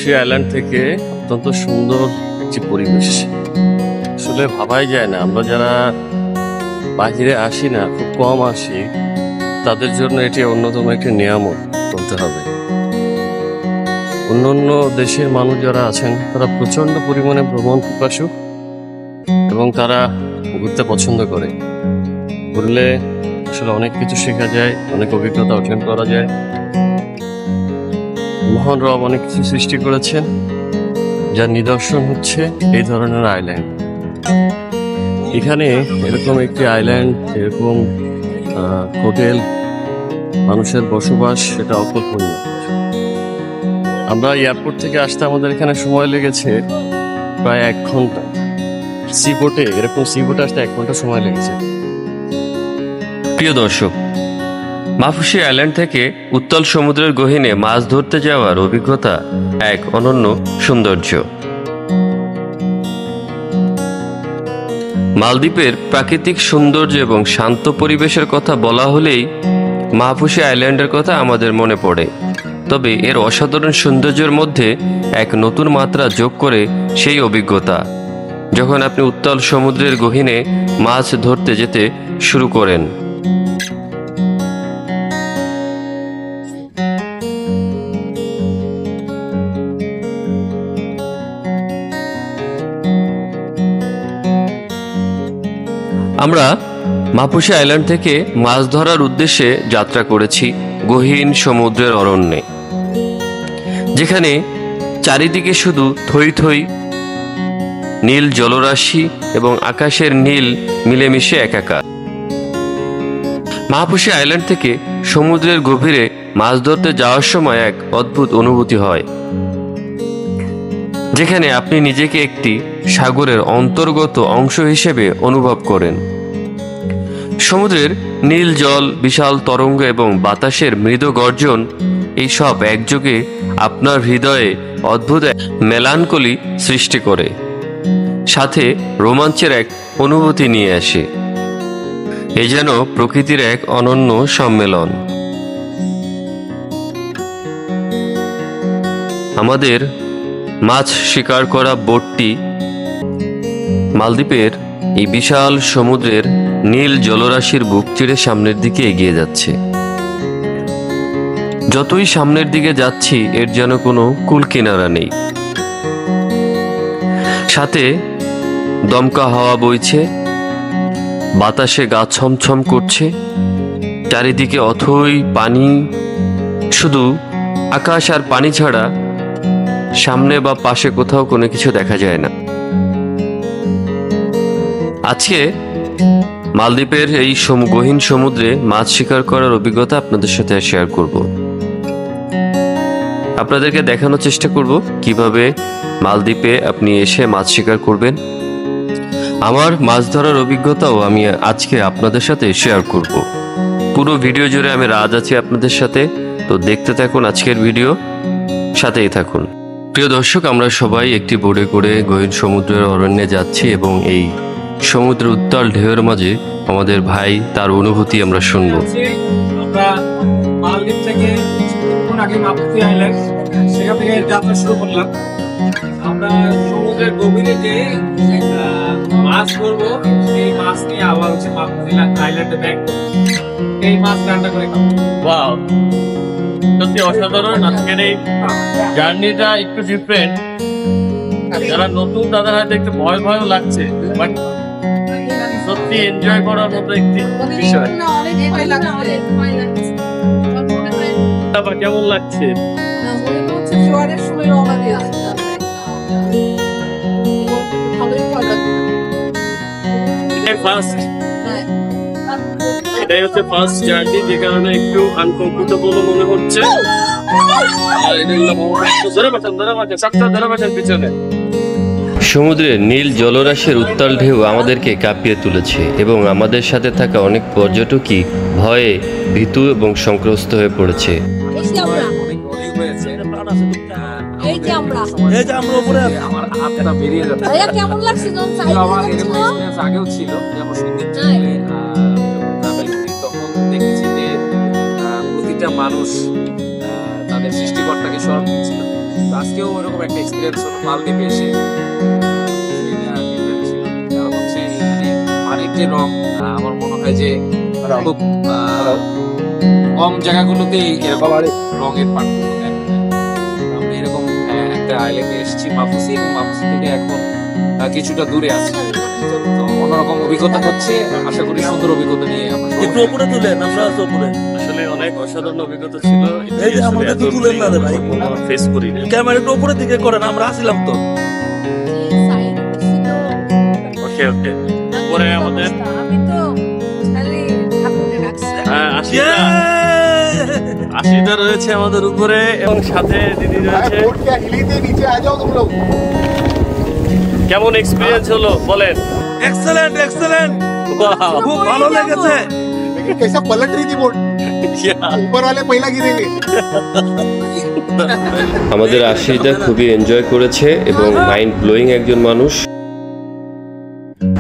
Maafushi island থেকে অত্যন্ত সুন্দর একটি পরিবেশ। আসলে ভাবাই যায় না, আমরা যারা বাহিরে আসি না, খুব কম আসি, তাদের জন্য এটি অন্যতম একটি নিয়ামত বলতে হবে। অন্যান্য দেশের মানুষ যারা আছেন তারা প্রচন্ড পরিমাণে ভ্রমণ পিপাসু এবং তারা ঘুরতে পছন্দ করে। ঘুরলে আসলে অনেক কিছু শেখা যায়, অনেক অভিজ্ঞতা অর্জন করা যায়। মহান রব অনেক কিছু সৃষ্টি করেছেন, যার নিদর্শন হচ্ছে এই ধরনের আইল্যান্ড। এখানে এরকম একটি আইল্যান্ড, এরকম হোটেল, মানুষের বসবাস, সেটা অকল্পনীয়। আমরা এয়ারপোর্ট থেকে আসতে আমাদের এখানে সময় লেগেছে প্রায় 1 ঘন্টা। এরকম সি বোটে আসতে 1 ঘন্টা সময় লেগেছে। প্রিয় দর্শক, মাফুসি আইল্যান্ড থেকে উত্তাল সমুদ্রের গহীনে মাছ ধরতে যাওয়ার অভিজ্ঞতা এক অনন্য সৌন্দর্য। মালদ্বীপের প্রাকৃতিক সৌন্দর্য এবং শান্ত পরিবেশের কথা বলা হলেই মাফুসি আইল্যান্ডের কথা আমাদের মনে পড়ে। তবে এর অসাধারণ সৌন্দর্যের মধ্যে এক নতুন মাত্রা যোগ করে সেই অভিজ্ঞতা, যখন আপনি উত্তাল সমুদ্রের গহীনে মাছ ধরতে যেতে শুরু করেন। আমরা মাফুসি আইল্যান্ড থেকে মাছ ধরার উদ্দেশ্যে যাত্রা করেছি গহীন সমুদ্রের অরণ্যে, যেখানে চারিদিকে শুধু থই থই নীল জলরাশি এবং আকাশের নীল মিলেমিশে একাকার। মাফুসি আইল্যান্ড থেকে সমুদ্রের গভীরে মাছ ধরতে যাওয়ার সময় এক অদ্ভুত অনুভূতি হয়, যেখানে আপনি নিজেকে একটি সাগরের অন্তর্গত অংশ হিসেবে অনুভব করেন। সমুদ্রের নীল জল, বিশাল তরঙ্গ এবং বাতাসের মৃদু গর্জন, এই সব একযোগে আপনার হৃদয়ে অদ্ভুত এক মেলানকলি সৃষ্টি করে, সাথে রোমাঞ্চের এক অনুভূতি নিয়ে আসে। এ যেন প্রকৃতির এক অনন্য সম্মেলন। আমাদের মাছ শিকার করা বোটটি মালদ্বীপের এই বিশাল সমুদ্রের নীল জলরাশির বুক চিরে সামনের দিকে এগিয়ে যাচ্ছে। যতই সামনের দিকে যাচ্ছি, এর যেন কোনো কুল কিনারা নেই। সাথে দমকা হাওয়া বইছে, বাতাসে গা ছমছম করছে, চারিদিকে অথই পানি, শুধু আকাশ আর পানি ছাড়া সামনে বা পাশে কোথাও কোনো কিছু দেখা যায় না। আজকে মালদ্বীপের এই গহীন সমুদ্রে মাছ শিকার করার অভিজ্ঞতা আপনাদের সাথে শেয়ার করব। আপনাদেরকে দেখানোর চেষ্টা করব কিভাবে মালদ্বীপে আপনি এসে মাছ শিকার করবেন। আমার মাছ ধরার অভিজ্ঞতাও আমি আজকে আপনাদের সাথে শেয়ার করব। পুরো ভিডিও জুড়ে আমি রাজ আছি আপনাদের সাথে, তো দেখতে থাকুন আজকের ভিডিও, সাথেই থাকুন। প্রিয় দর্শক, আমরা সবাই একটি বোটে করে গহীন সমুদ্রের অরণ্যে যাচ্ছি এবং এই সমুদ্র উত্তাল ঢেউয়ের মাঝে আমাদের ভাই তার অনুভূতি আমরা শুনবো। আমরা মালদ্বীপ থেকে আগে মাফুসি আইল্যান্ড, সেখান থেকে যাত্রা শুরু করলাম। আমরা সমুদ্রের গভীরে যে মাছ ধরবো, সেই মাছ নিয়ে আবার হচ্ছে মাফুসি আইল্যান্ডে ব্যাক এই মাছ রান্না করে খাবো। ওয়াও, সত্যি অসাধারণ। আজকের এই জার্নিটা একটু ডিফারেন্ট। যারা নতুন তাদের হয়তো একটু ভয় ভয়ও লাগছে, বাট সত্যি এনজয় করার মতো একটি বিষয়। কেমন লাগছে? এটাই হচ্ছে ফার্স্ট জার্নি, যে কারণে একটু আনকমফোর্টেবল মনে হচ্ছে। পিছনে সমুদ্রের নীল জলরাশির উত্তাল ঢেউ আমাদেরকে কাঁপিয়ে তুলেছে এবং আমাদের সাথে থাকা অনেক পর্যটকই ভয়ে ভীতু এবং সংক্রস্ত হয়ে পড়েছে। আগেও ছিল, তখন দেখেছি যে প্রতিটা মানুষ তাদের সৃষ্টিকর্তাকে স্মরণ করছিল। আজকেও ওরকম একটা এক্সপিরিয়েন্স হলো মালদ্বীপে এসে। সেটা different ছিল। কারণ হচ্ছে এখানে পানির যে রং, আমার মনে হয় যে খুব কম জায়গাগুলোতেই এরকম রঙের পার্থক্য দেখা যায়। আমরা এরকম একটা আইল্যান্ডে এসেছি মাফুসি, এবং মাফুসি থেকে এখন কিছুটা দূরে আছি। তো অন্যরকম অভিজ্ঞতা হচ্ছে, আশা করি সুন্দর অভিজ্ঞতা নিয়ে আমরা একটু উপরে তুলেন, আমরা আছি উপরে। আসলে অনেক অসাধারণ অভিজ্ঞতা ছিল। এই যে আমাদের তো তুলেন না রে ভাই। ফেস করি ক্যামেরা একটু উপরের দিকে করেন, আমরা আসিলাম তো। ওকে ওকে পরে আমাদের আমি তো খালি ঠাকুরকে রাখছি। আশিটা রয়েছে আমাদের উপরে, এবং সাথে দিদি রয়েছে। কেমন এক্সপিরিয়েন্স হলো বলেন? Excellent excellent, Wow! খুব ভালো লেগেছে। लेकिन कैसा पलट रही थी बोट, ऊपर वाले पहला गिरेंगे। আমাদের আশিটা খুবই এনজয় করেছে এবং মাইন্ড ব্লোয়িং একজন মানুষ।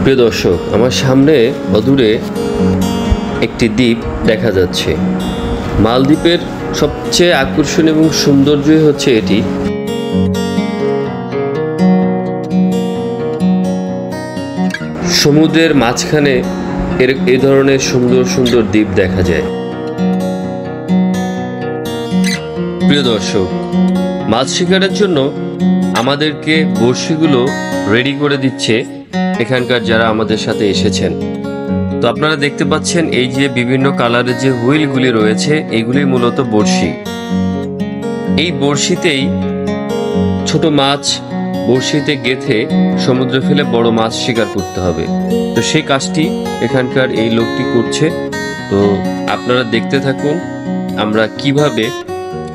প্রিয় দর্শক, আমার সামনে অদূরে একটি দ্বীপ দেখা যাচ্ছে। মালদ্বীপের সবচেয়ে আকর্ষণ এবং সৌন্দর্যই হচ্ছে এটি। সমুদ্রের মাঝখানে এই ধরনের সুন্দর সুন্দর দ্বীপ দেখা যায়। প্রিয় দর্শক, মাছ শিকারের জন্য আমাদেরকে বড়শিগুলো রেডি করে দিচ্ছে এখানকার যারা আমাদের সাথে এসেছেন। তো আপনারা দেখতে পাচ্ছেন এই যে বিভিন্ন কালারের যে হুইলগুলি রয়েছে, এগুলি মূলত বড়শি। এই বড়শিতেই ছোট মাছ বড়শিতে গেঁথে সমুদ্রে ফেলে বড় মাছ শিকার করতে হবে। তো সেই কাজটি এখানকার এই লোকটি করছে। তো আপনারা দেখতে থাকুন আমরা কিভাবে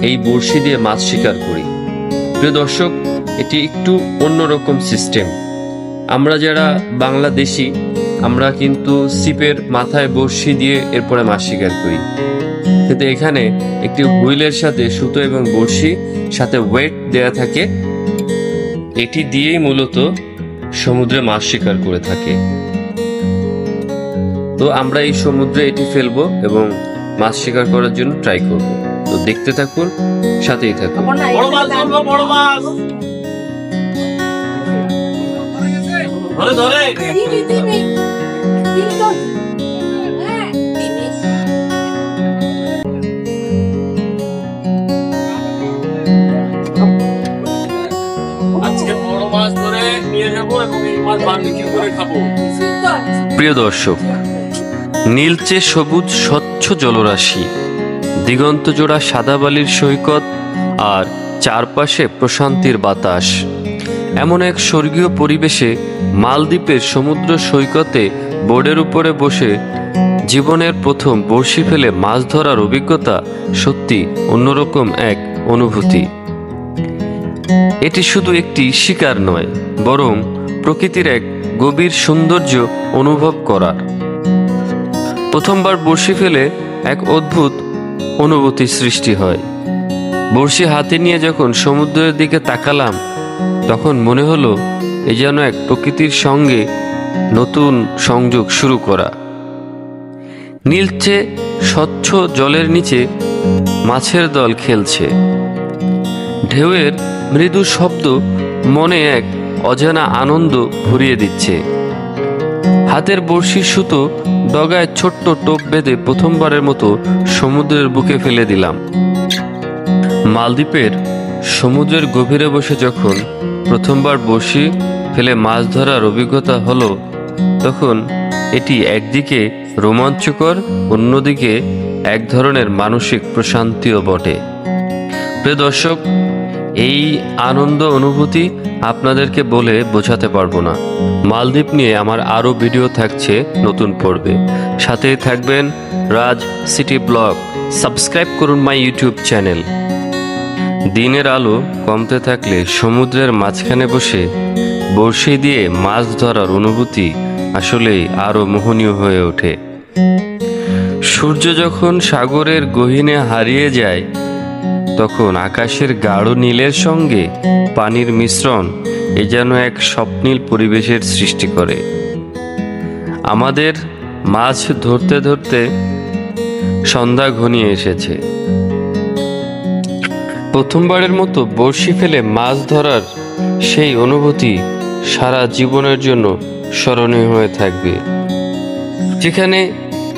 এই বড়শি দিয়ে মাছ শিকার করি। প্রিয় দর্শক, এটি একটু অন্যরকম সিস্টেম। আমরা যারা বাংলাদেশি, আমরা কিন্তু ছিপের মাথায় বড়শি দিয়ে এরপরে মাছ শিকার করি, কিন্তু এখানে একটি হুইলের সাথে সুতো এবং বড়শি সাথে ওয়েট দেয়া থাকে, এটি দিয়েই মূলত সমুদ্রে মাছ শিকার করে থাকে। তো আমরা এই সমুদ্রে এটি ফেলবো এবং মাছ শিকার করার জন্য ট্রাই করব। তো দেখতে থাকুন, সাথেই থাকুন। বড় মাছ ধরবো, বড় মাছ ধরে ধরে দিদি দিদি দিদি তো হ্যাঁ দিদি আজকে বড় মাছ ধরে নিয়ে যাবো এবং এই মাছ বারবিকিউ করে খাবো। সুন্দর। প্রিয় দর্শক, নীলচে সবুজ স্বচ্ছ জলরাশি, দিগন্ত জোড়া সাদা বালির সৈকত, আর চারপাশে প্রশান্তির বাতাস। এমন এক স্বর্গীয় পরিবেশে মালদ্বীপের সমুদ্র সৈকতে বোর্ডের উপরে বসে জীবনের প্রথম বড়শি ফেলে মাছ ধরার অভিজ্ঞতা সত্যি অন্যরকম এক অনুভূতি। এটি শুধু একটি শিকার নয়, বরং প্রকৃতির এক গভীর সৌন্দর্য অনুভব করার। প্রথমবার বড়শি ফেলে এক অদ্ভুত অনুভূতি সৃষ্টি হয়। বড়শি হাতে নিয়ে যখন সমুদ্রের দিকে তাকালাম, তখন মনে হলো এ যেন এক প্রকৃতির সঙ্গে নতুন সংযোগ শুরু করা। নীলচে স্বচ্ছ জলের নিচে মাছের দল খেলছে, ঢেউয়ের মৃদু শব্দ মনে এক অজানা আনন্দ ভরিয়ে দিচ্ছে। হাতের বড়শির সুতো ডগায় ছোট্ট টোপ বেঁধে প্রথমবারের মতো সমুদ্রের বুকে ফেলে দিলাম। মালদ্বীপের সমুদ্রের গভীরে বসে যখন প্রথমবার বড়শি ফেলে মাছ ধরার অভিজ্ঞতা হলো, তখন এটি একদিকে রোমাঞ্চকর, অন্যদিকে এক ধরনের মানসিক প্রশান্তিও বটে। প্রিয় দর্শক, এই আনন্দ অনুভূতি আপনাদেরকে বলে বোঝাতে পারবো না। মালদ্বীপ নিয়ে আমার আরও ভিডিও থাকছে নতুন পর্বে, সাথেই থাকবেন রাজ সিটি ব্লগ। সাবস্ক্রাইব করুন মাই ইউটিউব চ্যানেল। দিনের আলো কমতে থাকলে সমুদ্রের মাঝখানে বসে বড়শি দিয়ে মাছ ধরার অনুভূতি আসলেই আরও মোহনীয় হয়ে ওঠে। সূর্য যখন সাগরের গহীনে হারিয়ে যায়, তখন আকাশের গাঢ় নীলের সঙ্গে পানির মিশ্রণ এ যেন এক স্বপ্নীল পরিবেশের সৃষ্টি করে। আমাদের মাছ ধরতে ধরতে সন্ধ্যা ঘনিয়ে এসেছে। প্রথমবারের মতো বড়শি ফেলে মাছ ধরার সেই অনুভূতি সারা জীবনের জন্য স্মরণীয় হয়ে থাকবে। যেখানে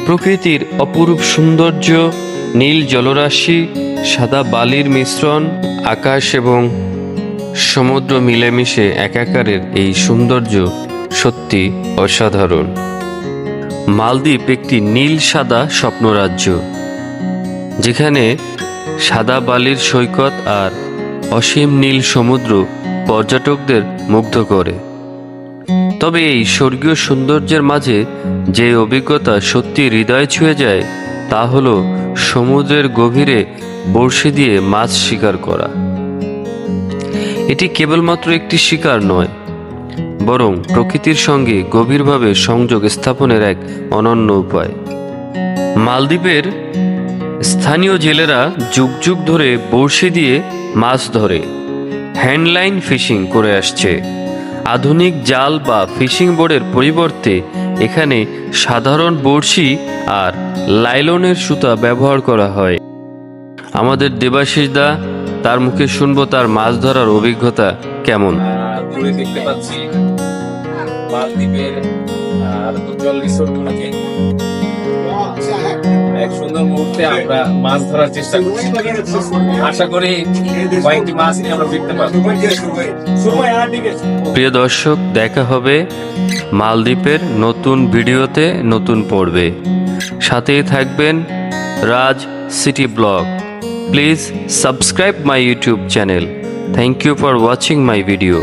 প্রকৃতির অপরূপ সৌন্দর্য, নীল জলরাশি, সাদা বালির মিশ্রণ, আকাশ এবং সমুদ্র মিলেমিশে একাকারের এই সৌন্দর্য সত্যি অসাধারণ। মালদ্বীপ একটি নীল সাদা স্বপ্নরাজ্য, যেখানে সাদা বালির সৈকত আর অসীম নীল সমুদ্র পর্যটকদের মুগ্ধ করে। তবে এই স্বর্গীয় সৌন্দর্যের মাঝে যে অভিজ্ঞতা সত্যি হৃদয় ছুঁয়ে যায় তা হলো সমুদ্রের গভীরে বড়শি দিয়ে মাছ শিকার করা। এটি কেবলমাত্র একটি শিকার নয়, বরং প্রকৃতির সঙ্গে গভীরভাবে সংযোগ স্থাপনের এক অনন্য উপায়। মালদ্বীপের স্থানীয় জেলেরা যুগ যুগ ধরে বড়শি দিয়ে মাছ ধরে হ্যান্ডলাইন ফিশিং করে আসছে। আধুনিক জাল বা ফিশিং বোর্ডের পরিবর্তে এখানে সাধারণ বড়শি আর লাইলনের সুতা ব্যবহার করা হয়। আমাদের দেবাশিস দা, তার মুখে শুনবো তার মাছ ধরার অভিজ্ঞতা কেমন। দূরে দেখতে পাচ্ছি মালদ্বীপের উজ্জ্বল রিসোর্টগুলোকে। এক সুন্দর মুহূর্তে আমরা মাছ ধরার চেষ্টা করছি। আশা করি কয়েকটি মাছ নিয়ে আমরা ফিরতে পারবো। প্রিয় দর্শক, দেখা হবে মালদ্বীপের নতুন ভিডিওতে, নতুন পর্বে। সাথেই থাকবেন Raj city blog. Please subscribe my YouTube channel. Thank you for watching my video.